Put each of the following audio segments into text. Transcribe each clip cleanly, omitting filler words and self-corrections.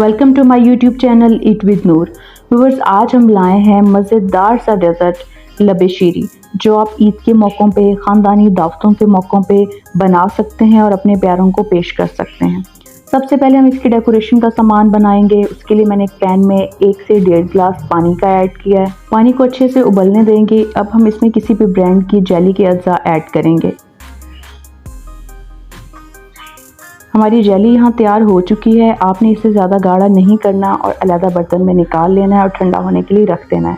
Welcome to my YouTube channel eat with Noor. Viewers, आज हम लाए हैं मज़ेदार सा डेज़र्ट लबे शीरी, जो आप ईद के मौक़ों पे, ख़ानदानी दावतों के मौक़ों पे बना सकते हैं और अपने प्यारों को पेश कर सकते हैं। सबसे पहले हम इसकी डेकोरेशन का सामान बनाएंगे। उसके लिए मैंने एक पैन में 1 से 1.5 गिलास पानी का ऐड किया है। पानी को अच्छे से उबलने देंगे। अब हम इसमें किसी भी ब्रांड की जेली के अज्जा ऐड करेंगे। हमारी जेली यहाँ तैयार हो चुकी है। आपने इसे ज़्यादा गाढ़ा नहीं करना और अलग बर्तन में निकाल लेना है और ठंडा होने के लिए रख देना है।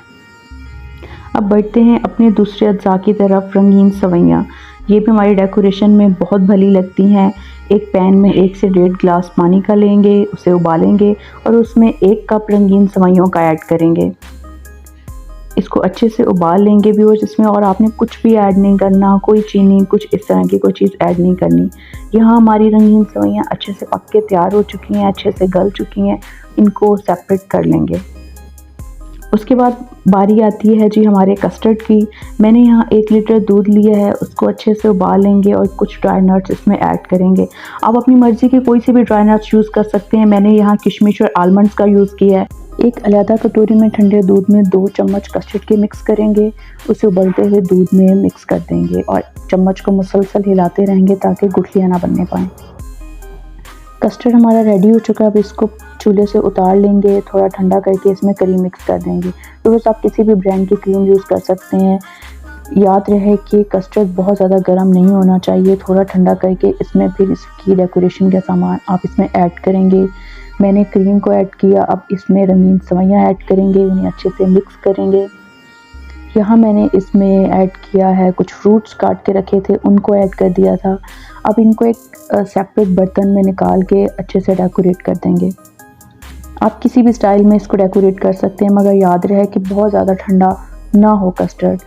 अब बढ़ते हैं अपने दूसरे अज्जा की तरफ, रंगीन सवैयाँ। ये भी हमारी डेकोरेशन में बहुत भली लगती हैं। एक पैन में 1 से 1.5 गिलास पानी का लेंगे, उसे उबालेंगे और उसमें 1 कप रंगीन सवैयों का ऐड करेंगे। इसको अच्छे से उबाल लेंगे व्यूअर्स इसमें, और आपने कुछ भी ऐड नहीं करना, कोई चीनी, कुछ इस तरह की कोई चीज़ ऐड नहीं करनी। यहाँ हमारी रंगीन सवैयाँ अच्छे से पक के तैयार हो चुकी हैं, अच्छे से गल चुकी हैं। इनको सेपरेट कर लेंगे। उसके बाद बारी आती है जी हमारे कस्टर्ड की। मैंने यहाँ 1 लीटर दूध लिया है, उसको अच्छे से उबाल लेंगे और कुछ ड्राई नट्स इसमें ऐड करेंगे। आप अपनी मर्ज़ी के कोई से भी ड्राई नट्स यूज़ कर सकते हैं। मैंने यहाँ किशमिश और आलमंड्स का यूज़ किया है। एक अलहदा कटोरी में ठंडे दूध में 2 चम्मच कस्टर्ड के मिक्स करेंगे, उसे उबलते हुए दूध में मिक्स कर देंगे और चम्मच को मुसलसल हिलाते रहेंगे ताकि गुठलियाँ ना बनने पाएँ। कस्टर्ड हमारा रेडी हो चुका है। अब इसको चूल्हे से उतार लेंगे, थोड़ा ठंडा करके इसमें क्रीम मिक्स कर देंगे। तो बस आप किसी भी ब्रांड की क्रीम यूज़ कर सकते हैं। याद रहे कि कस्टर्ड बहुत ज़्यादा गर्म नहीं होना चाहिए। थोड़ा ठंडा करके इसमें फिर इसकी डेकोरेशन का सामान आप इसमें ऐड करेंगे। मैंने क्रीम को ऐड किया। अब इसमें रंगीन सवैयाँ ऐड करेंगे, उन्हें अच्छे से मिक्स करेंगे। यहाँ मैंने इसमें ऐड किया है कुछ फ्रूट्स काट के रखे थे, उनको ऐड कर दिया था। अब इनको एक सेपरेट बर्तन में निकाल के अच्छे से डेकोरेट कर देंगे। आप किसी भी स्टाइल में इसको डेकोरेट कर सकते हैं, मगर याद रहे कि बहुत ज़्यादा ठंडा ना हो कस्टर्ड,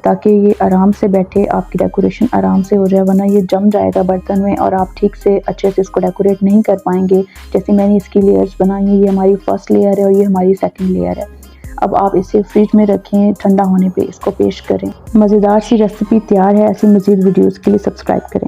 ताकि ये आराम से बैठे, आपकी डेकोरेशन आराम से हो जाए, वरना ये जम जाएगा बर्तन में और आप ठीक से अच्छे से इसको डेकोरेट नहीं कर पाएंगे। जैसे मैंने इसकी लेयर्स बनाई हैं, ये हमारी फर्स्ट लेयर है और ये हमारी सेकंड लेयर है। अब आप इसे फ्रिज में रखें, ठंडा होने पे इसको पेश करें। मज़ेदार सी रेसिपी तैयार है। ऐसी मज़ीद वीडियोज़ के लिए सब्सक्राइब करें।